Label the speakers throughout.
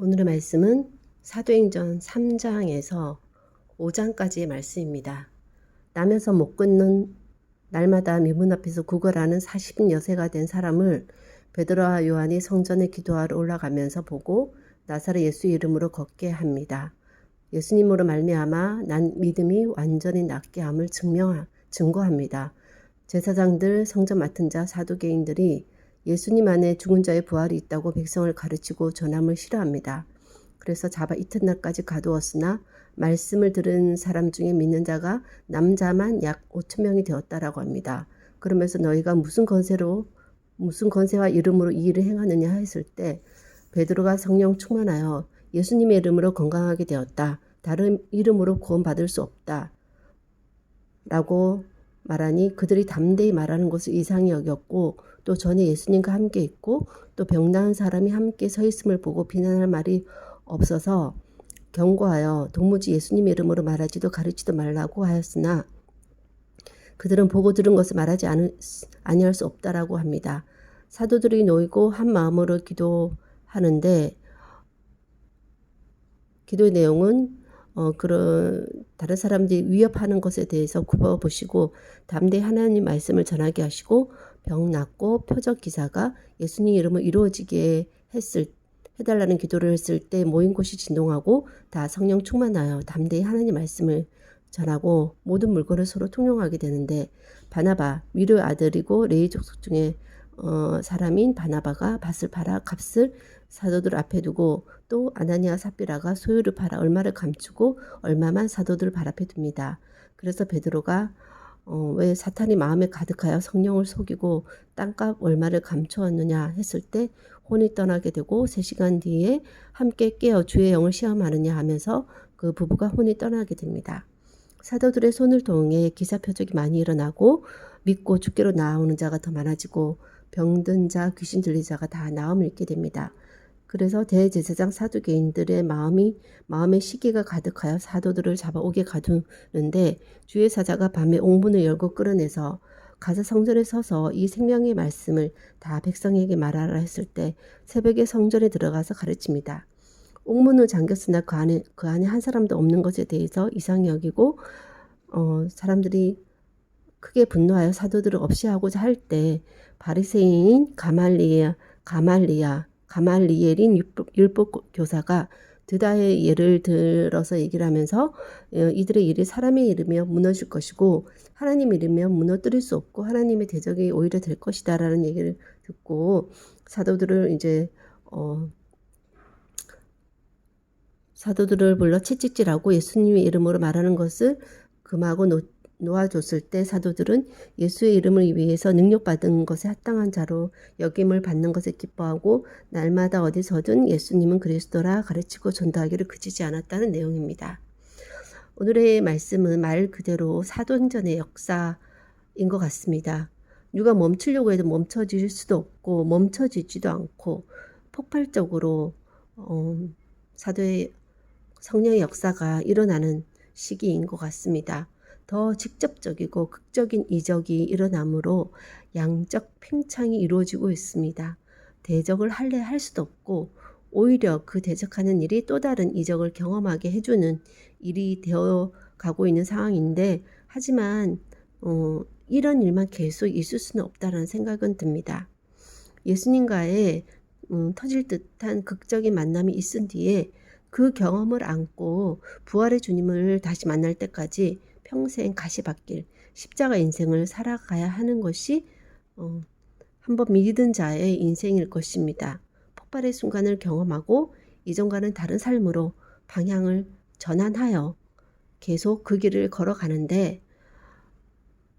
Speaker 1: 오늘의 말씀은 사도행전 3장에서 5장까지의 말씀입니다. 남에서 못 끊는 날마다 미문 앞에서 구걸하는 40여세가 된 사람을 베드로와 요한이 성전에 기도하러 올라가면서 보고 나사렛 예수 이름으로 걷게 합니다. 예수님으로 말미암아 난 믿음이 완전히 낫게 함을 증거합니다. 제사장들, 성전 맡은 자, 사두개인들이 예수님 안에 죽은 자의 부활이 있다고 백성을 가르치고 전함을 싫어합니다. 그래서 잡아 이튿날까지 가두었으나 말씀을 들은 사람 중에 믿는 자가 남자만 약 5,000명이 되었다라고 합니다. 그러면서 너희가 무슨 건세와 이름으로 이 일을 행하느냐 했을 때 베드로가 성령 충만하여 예수님의 이름으로 건강하게 되었다. 다른 이름으로 구원받을 수 없다. 라고 말하니 그들이 담대히 말하는 것을 이상히 여겼고 또 전에 예수님과 함께 있고 또 병나은 사람이 함께 서 있음을 보고 비난할 말이 없어서 경고하여 도무지 예수님의 이름으로 말하지도 가르치도 말라고 하였으나 그들은 보고 들은 것을 말하지 아니할 수 없다라고 합니다. 사도들이 모이고 한 마음으로 기도하는데 기도의 내용은 그런 다른 사람들이 위협하는 것에 대해서 굽어보시고 담대히 하나님 말씀을 전하게 하시고 병 낫고 표적 기사가 예수님 이름으로 이루어지게 해달라는 기도를 했을 때 모인 곳이 진동하고 다 성령 충만하여 담대히 하나님 말씀을 전하고 모든 물건을 서로 통용하게 되는데 바나바 미르의 아들이고 레위 족속 중에 사람인 바나바가 밭을 팔아 값을 사도들 앞에 두고 또 아나니아 삽비라가 소유를 팔아 얼마를 감추고 얼마만 사도들 발 앞에 둡니다. 그래서 베드로가 왜 사탄이 마음에 가득하여 성령을 속이고 땅값 얼마를 감추었느냐 했을 때 혼이 떠나게 되고 3시간 뒤에 함께 깨어 주의 영을 시험하느냐 하면서 그 부부가 혼이 떠나게 됩니다. 사도들의 손을 통해 기사 표적이 많이 일어나고 믿고 주께로 나오는 자가 더 많아지고 병든 자, 귀신 들린 자가 다 나음을 입게 됩니다. 그래서 대제사장 사두개인들의 마음의 시기가 가득하여 사도들을 잡아오게 가두는데 주의 사자가 밤에 옥문을 열고 끌어내서 가서 성전에 서서 이 생명의 말씀을 다 백성에게 말하라 했을 때 새벽에 성전에 들어가서 가르칩니다. 옥문은 잠겼으나 그 안에 한 사람도 없는 것에 대해서 이상히 여기고 사람들이 크게 분노하여 사도들을 없이 하고자 할 때 바리새인인 가말리엘인 율법 교사가 드다의 예를 들어서 얘기를 하면서 이들의 일이 사람의 이름이며 무너질 것이고 하나님 이름이며 무너뜨릴 수 없고 하나님의 대적이 오히려 될 것이다라는 얘기를 듣고 사도들을 불러 채찍질하고 예수님의 이름으로 말하는 것을 금하고 놓아줬을 때 사도들은 예수의 이름을 위해서 능력받은 것에 합당한 자로 여김을 받는 것에 기뻐하고 날마다 어디서든 예수님은 그리스도라 가르치고 전도하기를 그치지 않았다는 내용입니다. 오늘의 말씀은 말 그대로 사도행전의 역사인 것 같습니다. 누가 멈추려고 해도 멈춰질 수도 없고 멈춰지지도 않고 폭발적으로 사도의 성령의 역사가 일어나는 시기인 것 같습니다. 더 직접적이고 극적인 이적이 일어나므로 양적 팽창이 이루어지고 있습니다. 대적을 할 수도 없고 오히려 그 대적하는 일이 또 다른 이적을 경험하게 해주는 일이 되어 가고 있는 상황인데 하지만 이런 일만 계속 있을 수는 없다는 생각은 듭니다. 예수님과의 터질 듯한 극적인 만남이 있은 뒤에 그 경험을 안고 부활의 주님을 다시 만날 때까지 평생 가시밭길 십자가 인생을 살아가야 하는 것이 한번 믿은 자의 인생일 것입니다. 폭발의 순간을 경험하고 이전과는 다른 삶으로 방향을 전환하여 계속 그 길을 걸어가는데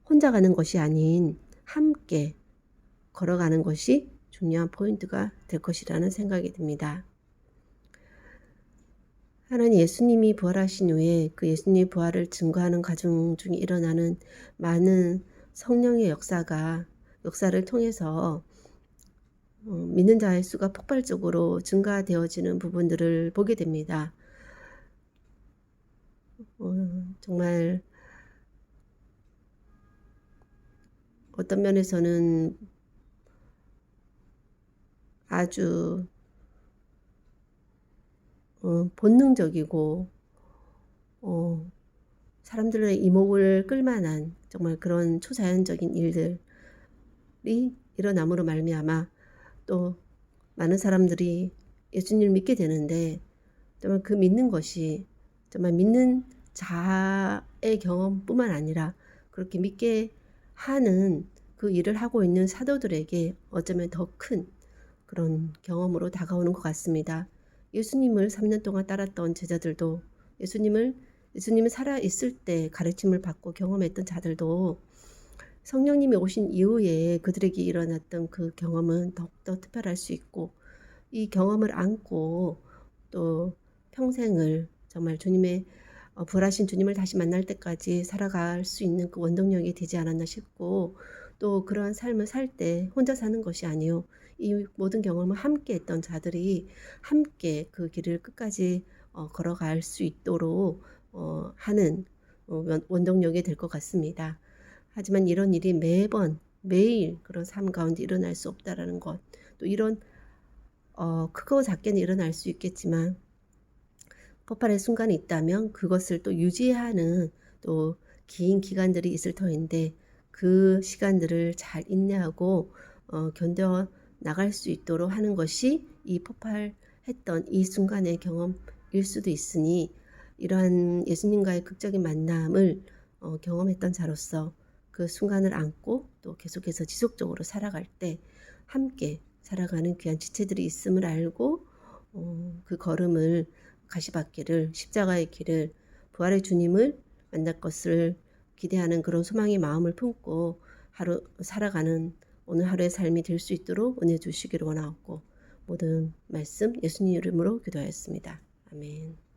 Speaker 1: 혼자 가는 것이 아닌 함께 걸어가는 것이 중요한 포인트가 될 것이라는 생각이 듭니다. 하나님 예수님이 부활하신 후에 그 예수님의 부활을 증거하는 과정 중에 일어나는 많은 성령의 역사를 통해서 믿는 자의 수가 폭발적으로 증가되어지는 부분들을 보게 됩니다. 정말 어떤 면에서는 아주 본능적이고 사람들의 이목을 끌만한 정말 그런 초자연적인 일들이 일어남으로 말미암아 또 많은 사람들이 예수님을 믿게 되는데, 정말 그 믿는 것이 정말 믿는 자의 경험뿐만 아니라 그렇게 믿게 하는 그 일을 하고 있는 사도들에게 어쩌면 더 큰 그런 경험으로 다가오는 것 같습니다. 예수님을 3년 동안 따랐던 제자들도, 예수님이 살아 있을 때 가르침을 받고 경험했던 자들도 성령님이 오신 이후에 그들에게 일어났던 그 경험은 더욱더 특별할 수 있고, 이 경험을 안고 또 평생을 정말 주님의 부활하신 주님을 다시 만날 때까지 살아갈 수 있는 그 원동력이 되지 않았나 싶고, 또 그러한 삶을 살 때 혼자 사는 것이 아니요, 이 모든 경험을 함께 했던 자들이 함께 그 길을 끝까지 걸어갈 수 있도록 하는 원동력이 될 것 같습니다. 하지만 이런 일이 매일 그런 삶 가운데 일어날 수 없다라는 것, 또 이런 크고 작게는 일어날 수 있겠지만 폭발의 순간이 있다면 그것을 또 유지하는 또 긴 기간들이 있을 터인데, 그 시간들을 잘 인내하고 견뎌 나갈 수 있도록 하는 것이 이 폭발했던 이 순간의 경험일 수도 있으니, 이러한 예수님과의 극적인 만남을 경험했던 자로서 그 순간을 안고 또 계속해서 지속적으로 살아갈 때 함께 살아가는 귀한 지체들이 있음을 알고 그 걸음을 가시밭길을, 십자가의 길을, 부활의 주님을 만날 것을 기대하는 그런 소망의 마음을 품고 하루 살아가는 오늘 하루의 삶이 될 수 있도록 은혜 주시기를 원하옵고, 모든 말씀 예수님 이름으로 기도하였습니다. 아멘.